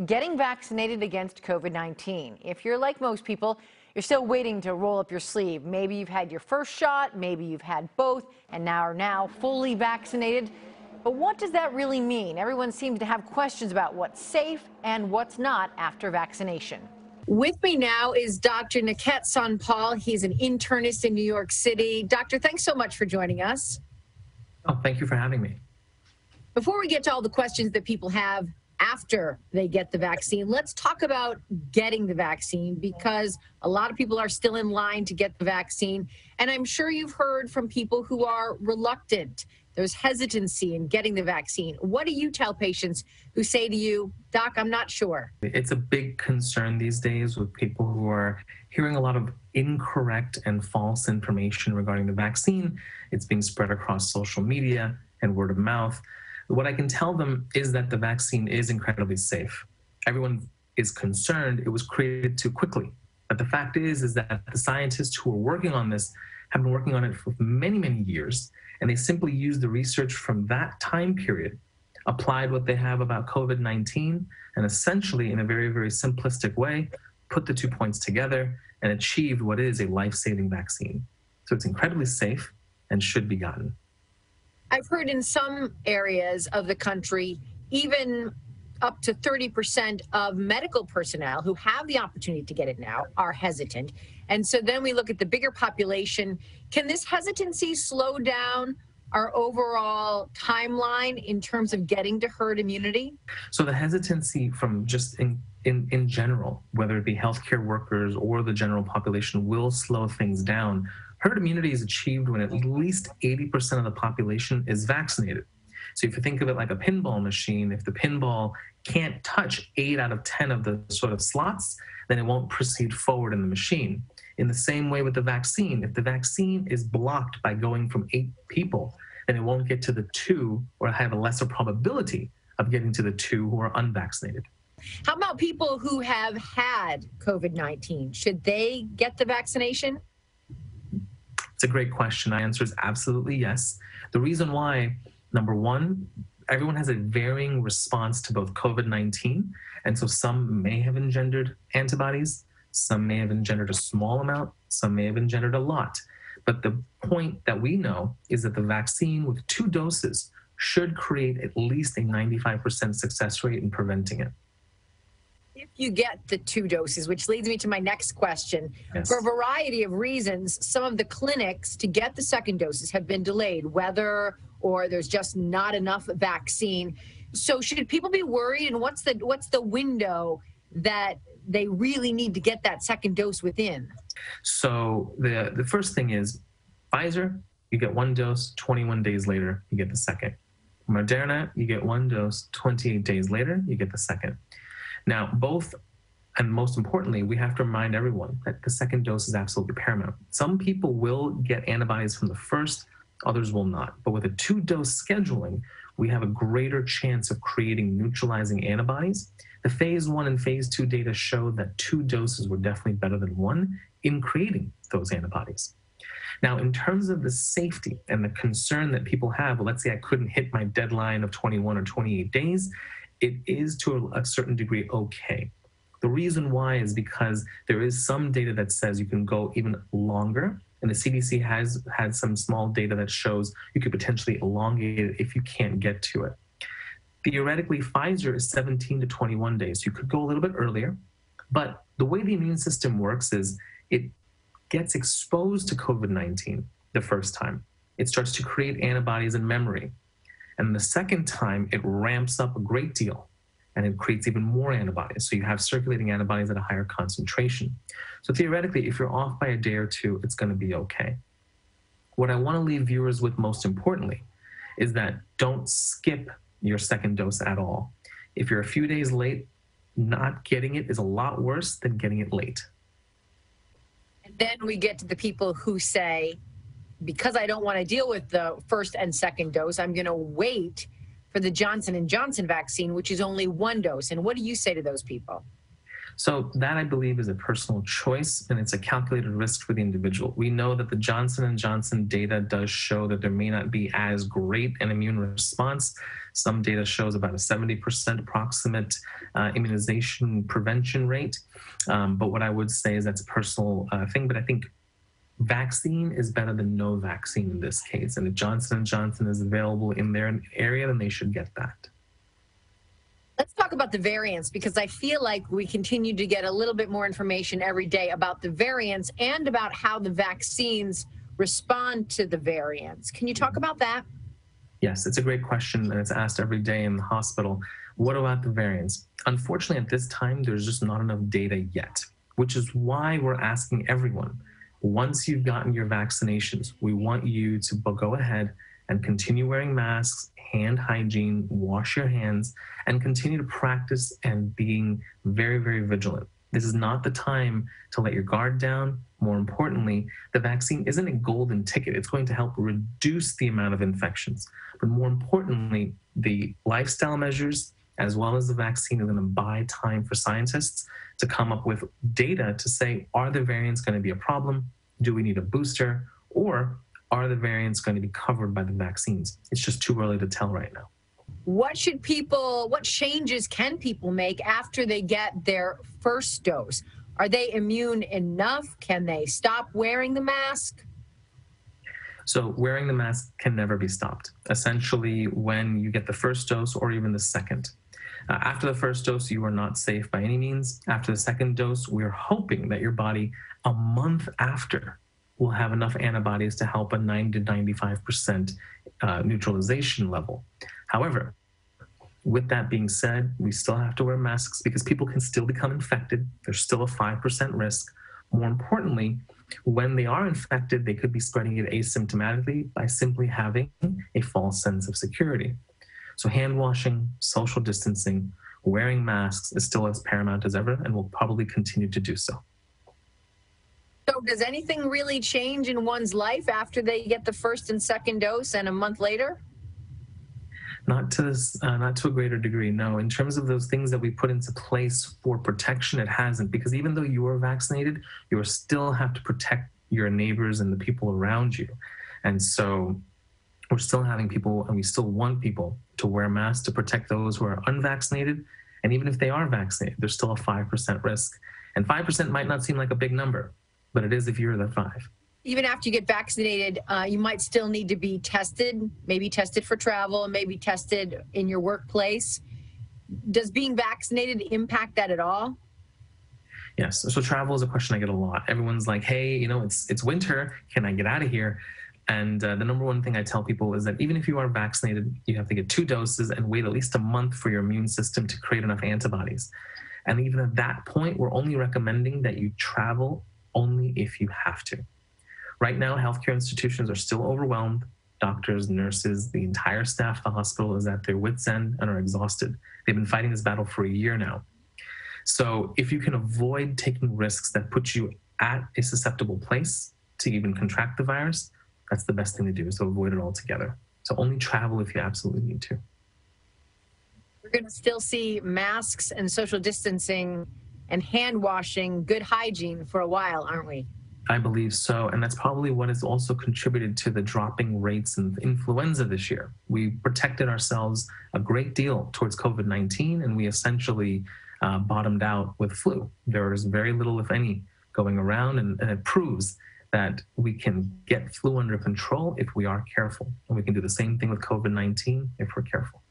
getting vaccinated against COVID-19. If you're like most people, you're still waiting to roll up your sleeve. Maybe you've had your first shot, maybe you've had both, and now are fully vaccinated. But what does that really mean? Everyone seems to have questions about what's safe and what's not after vaccination. With me now is Dr. Naket Sanpal. He's an internist in New York City. Doctor, thanks so much for joining us. Oh, thank you for having me. Before we get to all the questions that people have after they get the vaccine, let's talk about getting the vaccine, because a lot of people are still in line to get the vaccine. And I'm sure you've heard from people who are reluctant. There's hesitancy in getting the vaccine. What do you tell patients who say to you, Doc, I'm not sure? It's a big concern these days with people who are hearing a lot of incorrect and false information regarding the vaccine. It's being spread across social media and word of mouth. What I can tell them is that the vaccine is incredibly safe. Everyone is concerned it was created too quickly. But the fact is that the scientists who are working on this have been working on it for many, many years, and they simply used the research from that time period, applied what they have about COVID-19, and essentially, in a very, very simplistic way, put the 2 points together and achieved what is a life-saving vaccine. So it's incredibly safe and should be gotten. I've heard in some areas of the country, even up to 30% of medical personnel who have the opportunity to get it now are hesitant. And so then we look at the bigger population. Can this hesitancy slow down our overall timeline in terms of getting to herd immunity? So the hesitancy from just in general, whether it be healthcare workers or the general population, will slow things down. Herd immunity is achieved when at least 80% of the population is vaccinated. So if you think of it like a pinball machine, if the pinball can't touch 8 out of 10 of the sort of slots, then it won't proceed forward in the machine. In the same way with the vaccine, if the vaccine is blocked by going from 8 people, then it won't get to the 2 or have a lesser probability of getting to the 2 who are unvaccinated. How about people who have had COVID-19? Should they get the vaccination? It's a great question. My answer is absolutely yes. The reason why, number one, everyone has a varying response to both COVID-19. And so some may have engendered antibodies, some may have engendered a small amount, some may have engendered a lot. But the point that we know is that the vaccine with 2 doses should create at least a 95% success rate in preventing it. If you get the 2 doses, which leads me to my next question, yes. For a variety of reasons, some of the clinics to get the 2nd doses have been delayed, whether or there's just not enough vaccine. So should people be worried? And what's the window that they really need to get that 2nd dose within? So the first thing is Pfizer, you get 1 dose, 21 days later, you get the 2nd. Moderna, you get 1 dose, 28 days later, you get the 2nd. Now, both, and most importantly, we have to remind everyone that the 2nd dose is absolutely paramount. Some people will get antibodies from the first, others will not. But with a 2-dose scheduling, we have a greater chance of creating neutralizing antibodies. The phase 1 and phase 2 data showed that 2 doses were definitely better than 1 in creating those antibodies. Now, in terms of the safety and the concern that people have, well, let's say I couldn't hit my deadline of 21 or 28 days, it is to a certain degree okay. The reason why is because there is some data that says you can go even longer, and the CDC has had some small data that shows you could potentially elongate it if you can't get to it. Theoretically, Pfizer is 17 to 21 days. You could go a little bit earlier, but the way the immune system works is it gets exposed to COVID-19 the first time. It starts to create antibodies in memory. And the 2nd time, it ramps up a great deal and it creates even more antibodies. So you have circulating antibodies at a higher concentration. So theoretically, if you're off by a day or 2, it's going to be okay. What I want to leave viewers with most importantly is that don't skip your 2nd dose at all. If you're a few days late, not getting it is a lot worse than getting it late. And then we get to the people who say, because I don't want to deal with the 1st and 2nd dose, I'm going to wait for the Johnson & Johnson vaccine, which is only 1 dose. And what do you say to those people? So that, I believe, is a personal choice, and it's a calculated risk for the individual. We know that the Johnson & Johnson data does show that there may not be as great an immune response. Some data shows about a 70% approximate immunization prevention rate. But what I would say is that's a personal thing. But I think vaccine is better than no vaccine in this case. And if Johnson & Johnson is available in their area, then they should get that. Let's talk about the variants, because I feel like we continue to get a little bit more information every day about the variants and about how the vaccines respond to the variants. Can you talk about that? Yes, it's a great question, and it's asked every day in the hospital. What about the variants? Unfortunately, at this time, there's just not enough data yet, which is why we're asking everyone, once you've gotten your vaccinations, we want you to go ahead and continue wearing masks, hand hygiene, wash your hands, and continue to practice and being very, very vigilant. This is not the time to let your guard down. More importantly, the vaccine isn't a golden ticket. It's going to help reduce the amount of infections. But more importantly, the lifestyle measures as well as the vaccine are going to buy time for scientists to come up with data to say, are the variants going to be a problem? Do we need a booster? Or are the variants going to be covered by the vaccines? It's just too early to tell right now. What changes can people make after they get their first dose? Are they immune enough? Can they stop wearing the mask? So wearing the mask can never be stopped. Essentially, when you get the first dose or even the second. After the first dose, you are not safe by any means. After the second dose, we're hoping that your body a month after will have enough antibodies to help a 90 to 95% neutralization level. However, with that being said, we still have to wear masks because people can still become infected. There's still a 5% risk. More importantly, when they are infected, they could be spreading it asymptomatically by simply having a false sense of security. So hand washing, social distancing, wearing masks is still as paramount as ever and will probably continue to do so. So does anything really change in one's life after they get the first and second dose and a month later? Not to a greater degree, no. In terms of those things that we put into place for protection, it hasn't, because even though you are vaccinated, you still have to protect your neighbors and the people around you. And so we're still having people, and we still want people to wear masks to protect those who are unvaccinated. And even if they are vaccinated, there's still a 5% risk. And 5% might not seem like a big number, but it is if you're the 5. Even after you get vaccinated, you might still need to be tested, maybe tested for travel, maybe tested in your workplace. Does being vaccinated impact that at all? Yes. So travel is a question I get a lot. Everyone's like, hey, it's winter. Can I get out of here? And the number one thing I tell people is that even if you are vaccinated, you have to get 2 doses and wait at least a month for your immune system to create enough antibodies. And even at that point, we're only recommending that you travel only if you have to. Right now, healthcare institutions are still overwhelmed. Doctors, nurses, the entire staff of the hospital is at their wits' end and are exhausted. They've been fighting this battle for a year now. So if you can avoid taking risks that put you at a susceptible place to even contract the virus, that's the best thing to do, is to avoid it altogether. So only travel if you absolutely need to. We're going to still see masks and social distancing and hand washing, good hygiene for a while, aren't we? I believe so, and that's probably what has also contributed to the dropping rates in influenza this year. We protected ourselves a great deal towards COVID-19, and we essentially bottomed out with flu. There is very little, if any, going around, and it proves that we can get flu under control if we are careful. And we can do the same thing with COVID-19 if we're careful.